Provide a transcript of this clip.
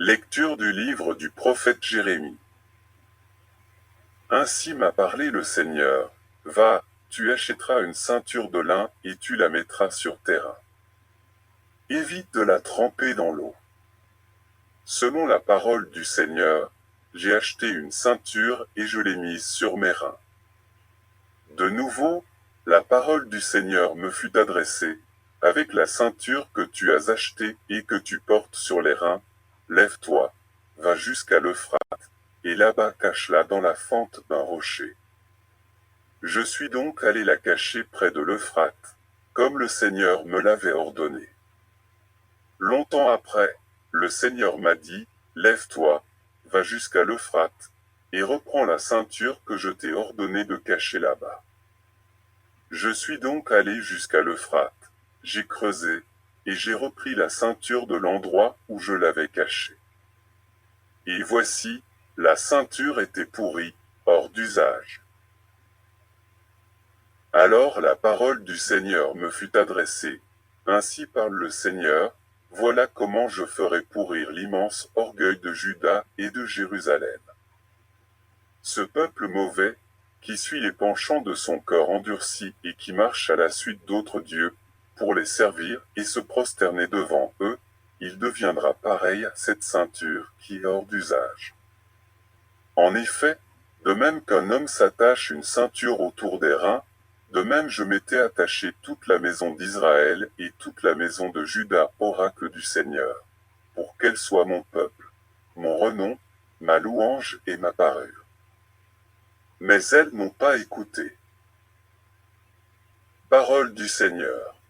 Lecture du livre du prophète Jérémie. Ainsi m'a parlé le Seigneur. Va, tu achèteras une ceinture de lin et tu la mettras sur tes reins. Évite de la tremper dans l'eau. Selon la parole du Seigneur, j'ai acheté une ceinture et je l'ai mise sur mes reins. De nouveau, la parole du Seigneur me fut adressée. Avec la ceinture que tu as achetée et que tu portes sur les reins, lève-toi, va jusqu'à l'Euphrate, et là-bas cache-la dans la fente d'un rocher. Je suis donc allé la cacher près de l'Euphrate, comme le Seigneur me l'avait ordonné. Longtemps après, le Seigneur m'a dit, lève-toi, va jusqu'à l'Euphrate, et reprends la ceinture que je t'ai ordonné de cacher là-bas. Je suis donc allé jusqu'à l'Euphrate, j'ai creusé, et j'ai repris la ceinture de l'endroit où je l'avais cachée. Et voici, la ceinture était pourrie, hors d'usage. Alors la parole du Seigneur me fut adressée. Ainsi parle le Seigneur, voilà comment je ferai pourrir l'immense orgueil de Juda et de Jérusalem. Ce peuple mauvais, qui suit les penchants de son cœur endurci et qui marche à la suite d'autres dieux, pour les servir et se prosterner devant eux, il deviendra pareil à cette ceinture qui est hors d'usage. En effet, de même qu'un homme s'attache une ceinture autour des reins, de même je m'étais attaché toute la maison d'Israël et toute la maison de Juda, oracle du Seigneur, pour qu'elle soit mon peuple, mon renom, ma louange et ma parure. Mais elles n'ont pas écouté. Parole du Seigneur.